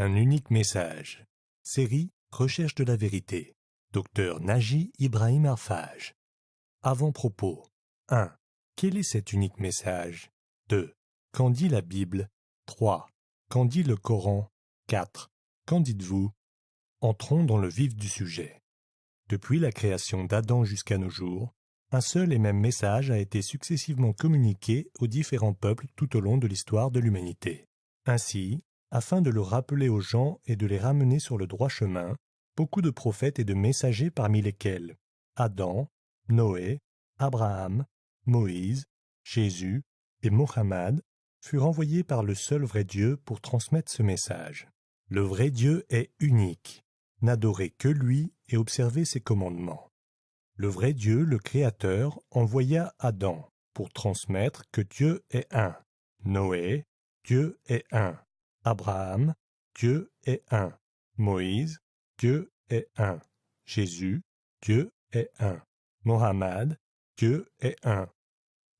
Un unique message. Série Recherche de la vérité. Dr Naji Ibrahim Arfaj. Avant-propos. 1. Quel est cet unique message? 2. Qu'en dit la Bible? 3. Qu'en dit le Coran? 4. Qu'en dites-vous? Entrons dans le vif du sujet. Depuis la création d'Adam jusqu'à nos jours, un seul et même message a été successivement communiqué aux différents peuples tout au long de l'histoire de l'humanité. Ainsi, afin de le rappeler aux gens et de les ramener sur le droit chemin, beaucoup de prophètes et de messagers parmi lesquels Adam, Noé, Abraham, Moïse, Jésus et Mohammed furent envoyés par le seul vrai Dieu pour transmettre ce message. Le vrai Dieu est unique. N'adorez que lui et observez ses commandements. Le vrai Dieu, le Créateur, envoya Adam pour transmettre que Dieu est un. Noé, Dieu est un. Abraham, Dieu est un. Moïse, Dieu est un. Jésus, Dieu est un. Mohammed, Dieu est un.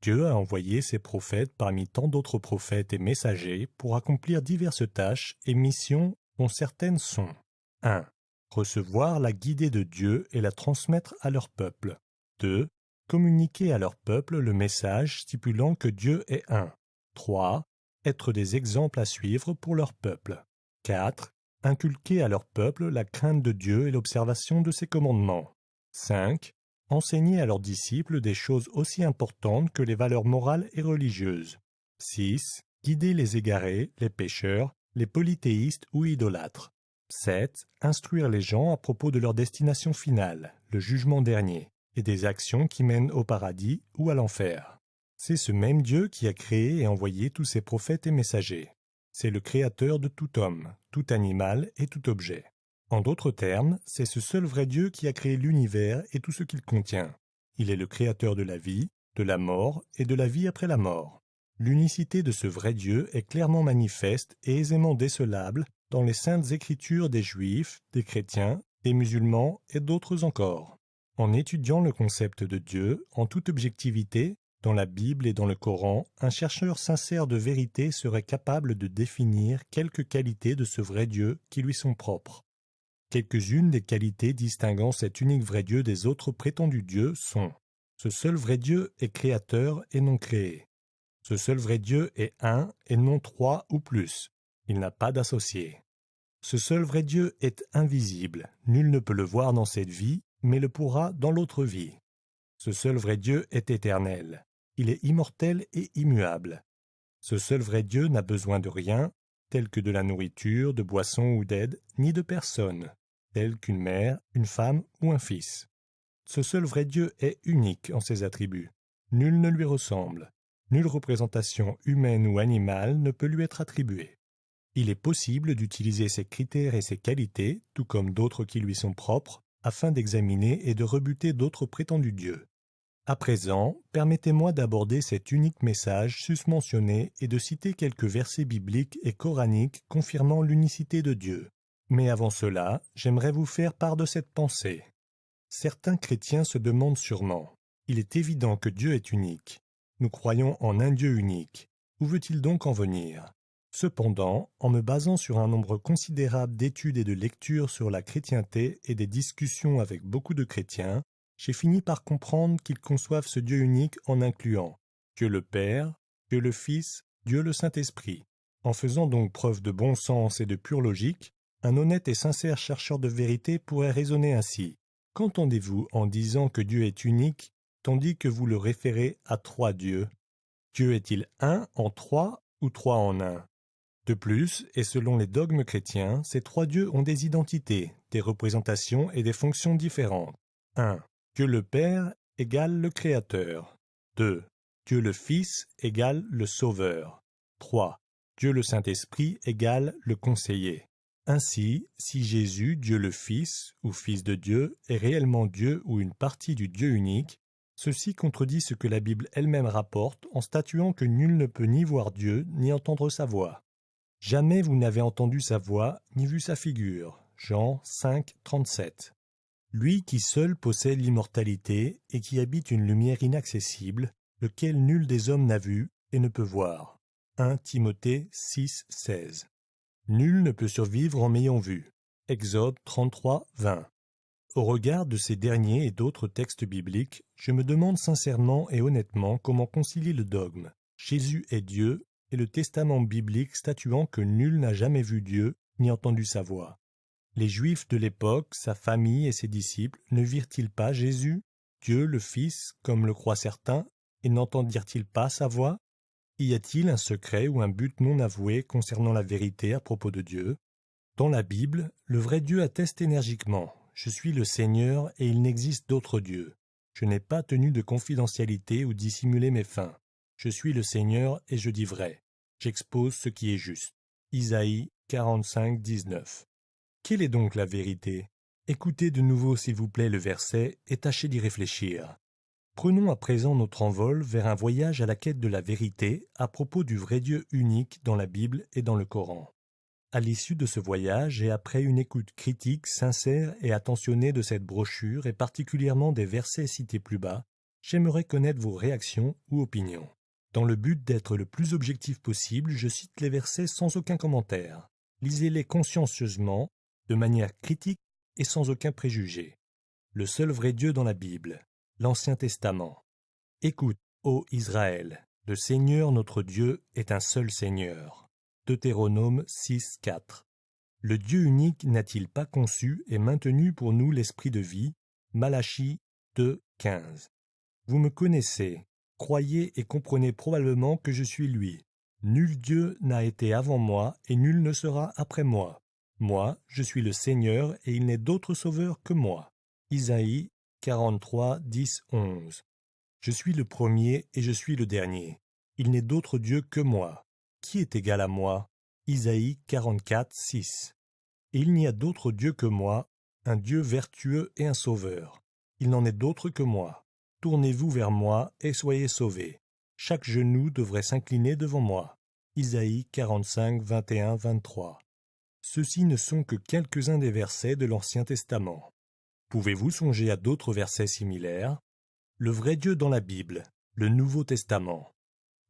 Dieu a envoyé ses prophètes parmi tant d'autres prophètes et messagers pour accomplir diverses tâches et missions dont certaines sont 1. Recevoir la guidée de Dieu et la transmettre à leur peuple. 2. Communiquer à leur peuple le message stipulant que Dieu est un. 3. Être des exemples à suivre pour leur peuple. 4. Inculquer à leur peuple la crainte de Dieu et l'observation de ses commandements. 5. Enseigner à leurs disciples des choses aussi importantes que les valeurs morales et religieuses. 6. Guider les égarés, les pécheurs, les polythéistes ou idolâtres. 7. Instruire les gens à propos de leur destination finale, le jugement dernier, et des actions qui mènent au paradis ou à l'enfer. C'est ce même Dieu qui a créé et envoyé tous ces prophètes et messagers. C'est le créateur de tout homme, tout animal et tout objet. En d'autres termes, c'est ce seul vrai Dieu qui a créé l'univers et tout ce qu'il contient. Il est le créateur de la vie, de la mort et de la vie après la mort. L'unicité de ce vrai Dieu est clairement manifeste et aisément décelable dans les saintes écritures des Juifs, des chrétiens, des musulmans et d'autres encore. En étudiant le concept de Dieu en toute objectivité, dans la Bible et dans le Coran, un chercheur sincère de vérité serait capable de définir quelques qualités de ce vrai Dieu qui lui sont propres. Quelques-unes des qualités distinguant cet unique vrai Dieu des autres prétendus dieux sont: ce seul vrai Dieu est créateur et non créé. Ce seul vrai Dieu est un et non trois ou plus. Il n'a pas d'associé. Ce seul vrai Dieu est invisible. Nul ne peut le voir dans cette vie, mais le pourra dans l'autre vie. Ce seul vrai Dieu est éternel. Il est immortel et immuable. Ce seul vrai Dieu n'a besoin de rien, tel que de la nourriture, de boissons ou d'aide, ni de personne, tel qu'une mère, une femme ou un fils. Ce seul vrai Dieu est unique en ses attributs. Nul ne lui ressemble. Nulle représentation humaine ou animale ne peut lui être attribuée. Il est possible d'utiliser ces critères et ces qualités, tout comme d'autres qui lui sont propres, afin d'examiner et de rebuter d'autres prétendus dieux. À présent, permettez-moi d'aborder cet unique message susmentionné et de citer quelques versets bibliques et coraniques confirmant l'unicité de Dieu. Mais avant cela, j'aimerais vous faire part de cette pensée. Certains chrétiens se demandent sûrement: il est évident que Dieu est unique. Nous croyons en un Dieu unique. Où veut-il donc en venir? Cependant, en me basant sur un nombre considérable d'études et de lectures sur la chrétienté et des discussions avec beaucoup de chrétiens, j'ai fini par comprendre qu'ils conçoivent ce Dieu unique en incluant Dieu le Père, Dieu le Fils, Dieu le Saint-Esprit. En faisant donc preuve de bon sens et de pure logique, un honnête et sincère chercheur de vérité pourrait raisonner ainsi. Qu'entendez-vous en disant que Dieu est unique, tandis que vous le référez à trois dieux? Dieu est-il un en trois ou trois en un? De plus, et selon les dogmes chrétiens, ces trois dieux ont des identités, des représentations et des fonctions différentes. 1. Dieu le Père égale le Créateur. 2. Dieu le Fils égale le Sauveur. 3. Dieu le Saint-Esprit égale le Conseiller. Ainsi, si Jésus, Dieu le Fils, ou Fils de Dieu, est réellement Dieu ou une partie du Dieu unique, ceci contredit ce que la Bible elle-même rapporte en statuant que nul ne peut ni voir Dieu, ni entendre sa voix. Jamais vous n'avez entendu sa voix, ni vu sa figure. Jean 5, 37. Lui qui seul possède l'immortalité et qui habite une lumière inaccessible, lequel nul des hommes n'a vu et ne peut voir. 1 Timothée 6, 16. Nul ne peut survivre en m'ayant vu. Exode 33, 20. Au regard de ces derniers et d'autres textes bibliques, je me demande sincèrement et honnêtement comment concilier le dogme « Jésus est Dieu » et le testament biblique statuant que nul n'a jamais vu Dieu ni entendu sa voix. Les Juifs de l'époque, sa famille et ses disciples ne virent-ils pas Jésus, Dieu le Fils, comme le croient certains, et n'entendirent-ils pas sa voix? Y a-t-il un secret ou un but non avoué concernant la vérité à propos de Dieu? Dans la Bible, le vrai Dieu atteste énergiquement « Je suis le Seigneur et il n'existe d'autre Dieu. Je n'ai pas tenu de confidentialité ou dissimulé mes fins. Je suis le Seigneur et je dis vrai. J'expose ce qui est juste. » Isaïe 45, 19. Quelle est donc la vérité? Écoutez de nouveau s'il vous plaît le verset et tâchez d'y réfléchir. Prenons à présent notre envol vers un voyage à la quête de la vérité à propos du vrai Dieu unique dans la Bible et dans le Coran. À l'issue de ce voyage et après une écoute critique, sincère et attentionnée de cette brochure et particulièrement des versets cités plus bas, j'aimerais connaître vos réactions ou opinions. Dans le but d'être le plus objectif possible, je cite les versets sans aucun commentaire. Lisez-les consciencieusement, de manière critique et sans aucun préjugé. Le seul vrai Dieu dans la Bible, l'Ancien Testament. Écoute, ô Israël, le Seigneur notre Dieu est un seul Seigneur. Deutéronome 6, 4. Le Dieu unique n'a-t-il pas conçu et maintenu pour nous l'esprit de vie? Malachie 2, 15. Vous me connaissez, croyez et comprenez probablement que je suis lui. Nul Dieu n'a été avant moi et nul ne sera après moi. Moi, je suis le Seigneur et il n'est d'autre sauveur que moi. Isaïe 43, 10, 11. Je suis le premier et je suis le dernier. Il n'est d'autre Dieu que moi. Qui est égal à moi? Isaïe 44, 6. Et il n'y a d'autre Dieu que moi, un Dieu vertueux et un sauveur. Il n'en est d'autre que moi. Tournez-vous vers moi et soyez sauvés. Chaque genou devrait s'incliner devant moi. Isaïe 45, 21, 23. Ceux-ci ne sont que quelques-uns des versets de l'Ancien Testament. Pouvez-vous songer à d'autres versets similaires? Le vrai Dieu dans la Bible, le Nouveau Testament.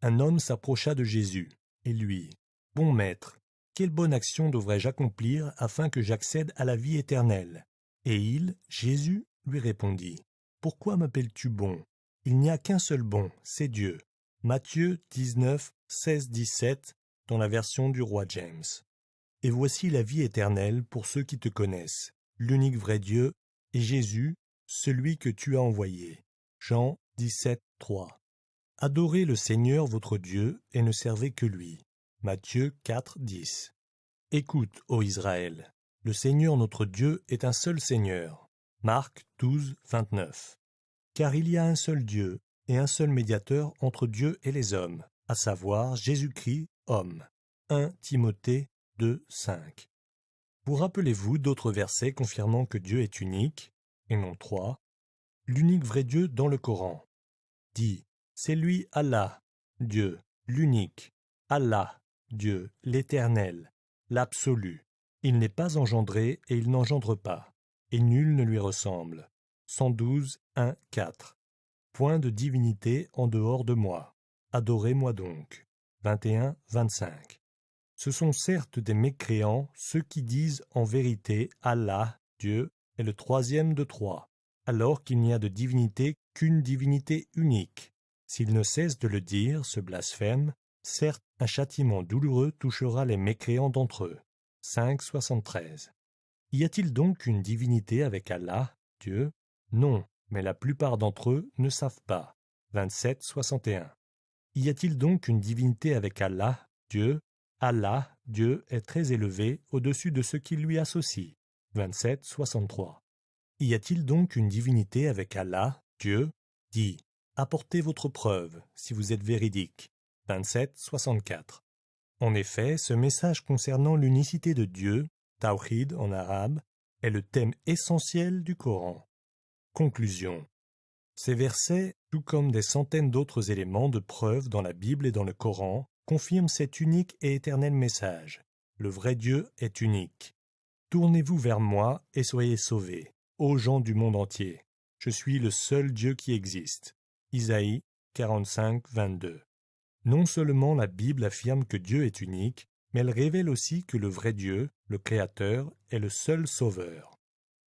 Un homme s'approcha de Jésus et lui, « Bon maître, quelle bonne action devrais-je accomplir afin que j'accède à la vie éternelle ?» Et il, Jésus, lui répondit, « Pourquoi m'appelles-tu bon? Il n'y a qu'un seul bon, c'est Dieu. » Matthieu 19, 16, 17, dans la version du roi James. « Et voici la vie éternelle pour ceux qui te connaissent, l'unique vrai Dieu, et Jésus, celui que tu as envoyé. » Jean 17, 3. Adorez le Seigneur votre Dieu et ne servez que lui. Matthieu 4, 10. Écoute, ô Israël, le Seigneur notre Dieu est un seul Seigneur. Marc 12, 29. Car il y a un seul Dieu et un seul médiateur entre Dieu et les hommes, à savoir Jésus-Christ, homme. 1 Timothée 2, 5. Vous rappelez-vous d'autres versets confirmant que Dieu est unique, et non trois? L'unique vrai Dieu dans le Coran dit « C'est lui Allah, Dieu, l'unique, Allah, Dieu, l'éternel, l'absolu. Il n'est pas engendré et il n'engendre pas, et nul ne lui ressemble. » 112, 1, 4. Point de divinité en dehors de moi. Adorez-moi donc. 21, 25. Ce sont certes des mécréants ceux qui disent en vérité Allah, Dieu, est le troisième de trois, alors qu'il n'y a de divinité qu'une divinité unique. S'ils ne cessent de le dire, ce blasphème, certes un châtiment douloureux touchera les mécréants d'entre eux. 5, 73. Y a-t-il donc une divinité avec Allah, Dieu? Non, mais la plupart d'entre eux ne savent pas. 27, 61. Y a-t-il donc une divinité avec Allah, Dieu? Allah, Dieu, est très élevé au-dessus de ce qui lui associe. 27, 63. Y a-t-il donc une divinité avec Allah, Dieu? Dit, apportez votre preuve, si vous êtes véridique. 27, 64. En effet, ce message concernant l'unicité de Dieu, Tawhid en arabe, est le thème essentiel du Coran. Conclusion. Ces versets, tout comme des centaines d'autres éléments de preuve dans la Bible et dans le Coran, confirment cet unique et éternel message. Le vrai Dieu est unique. Tournez-vous vers moi et soyez sauvés, ô gens du monde entier. Je suis le seul Dieu qui existe. Isaïe 45, 22. Non seulement la Bible affirme que Dieu est unique, mais elle révèle aussi que le vrai Dieu, le Créateur, est le seul Sauveur.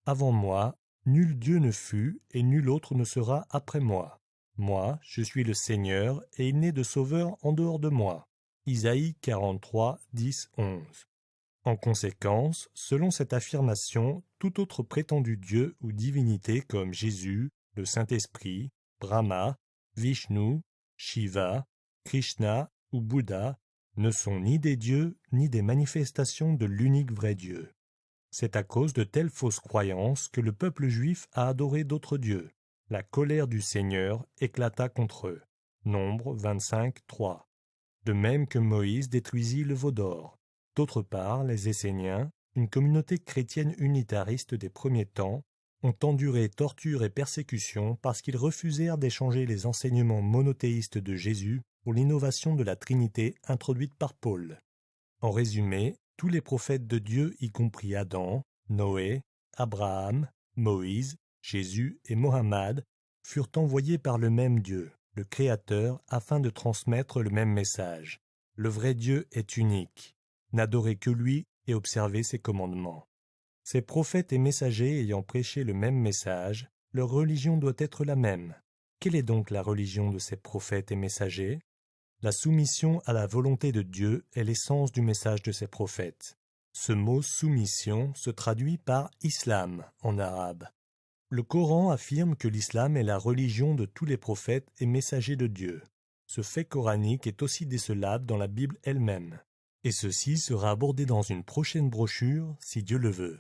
Avant moi, nul Dieu ne fut, et nul autre ne sera après moi. Moi, je suis le Seigneur, et il n'est de Sauveur en dehors de moi. Isaïe 43, 10, 11. En conséquence, selon cette affirmation, tout autre prétendu Dieu ou divinité comme Jésus, le Saint-Esprit, Brahma, Vishnu, Shiva, Krishna ou Bouddha ne sont ni des dieux ni des manifestations de l'unique vrai Dieu. C'est à cause de telles fausses croyances que le peuple juif a adoré d'autres dieux. La colère du Seigneur éclata contre eux. Nombre 25, 3. De même que Moïse détruisit le veau d'or. D'autre part, les Esséniens, une communauté chrétienne unitariste des premiers temps, ont enduré tortures et persécutions parce qu'ils refusèrent d'échanger les enseignements monothéistes de Jésus pour l'innovation de la Trinité introduite par Paul. En résumé, tous les prophètes de Dieu, y compris Adam, Noé, Abraham, Moïse, Jésus et Mohammed, furent envoyés par le même Dieu, le Créateur, afin de transmettre le même message. Le vrai Dieu est unique. N'adorez que lui et observez ses commandements. Ces prophètes et messagers ayant prêché le même message, leur religion doit être la même. Quelle est donc la religion de ces prophètes et messagers? La soumission à la volonté de Dieu est l'essence du message de ces prophètes. Ce mot « soumission » se traduit par « islam » en arabe. Le Coran affirme que l'islam est la religion de tous les prophètes et messagers de Dieu. Ce fait coranique est aussi décelable dans la Bible elle-même. Et ceci sera abordé dans une prochaine brochure, si Dieu le veut.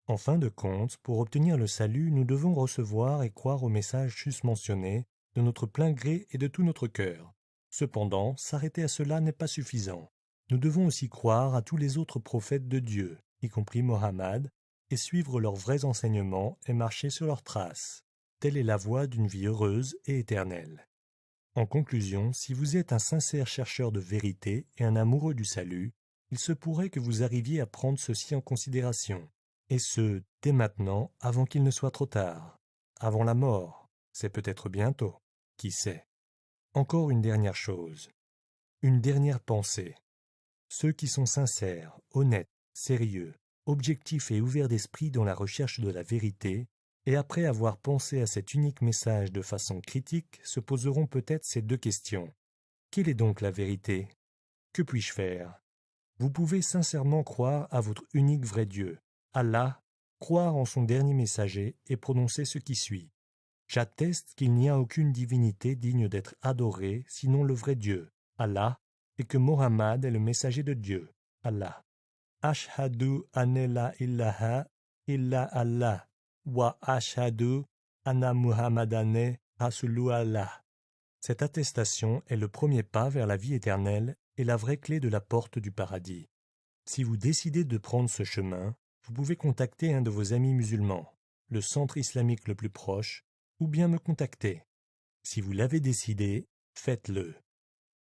En fin de compte, pour obtenir le salut, nous devons recevoir et croire au message susmentionné de notre plein gré et de tout notre cœur. Cependant, s'arrêter à cela n'est pas suffisant. Nous devons aussi croire à tous les autres prophètes de Dieu, y compris Mohammed, et suivre leurs vrais enseignements et marcher sur leurs traces. Telle est la voie d'une vie heureuse et éternelle. En conclusion, si vous êtes un sincère chercheur de vérité et un amoureux du salut, il se pourrait que vous arriviez à prendre ceci en considération, et ce, dès maintenant, avant qu'il ne soit trop tard. Avant la mort, c'est peut-être bientôt, qui sait. Encore une dernière chose, une dernière pensée. Ceux qui sont sincères, honnêtes, sérieux, objectifs et ouverts d'esprit dans la recherche de la vérité, et après avoir pensé à cet unique message de façon critique, se poseront peut-être ces deux questions. Quelle est donc la vérité? Que puis-je faire? Vous pouvez sincèrement croire à votre unique vrai Dieu, Allah, croire en son dernier messager et prononcer ce qui suit. J'atteste qu'il n'y a aucune divinité digne d'être adorée sinon le vrai Dieu, Allah, et que Mohammed est le messager de Dieu, Allah. Ashhadu anna la ilaha illa Allah wa ashhadu anna Muhammadane Rasulullah. Cette attestation est le premier pas vers la vie éternelle et la vraie clé de la porte du paradis. Si vous décidez de prendre ce chemin, vous pouvez contacter un de vos amis musulmans, le centre islamique le plus proche, ou bien me contacter. Si vous l'avez décidé, faites-le.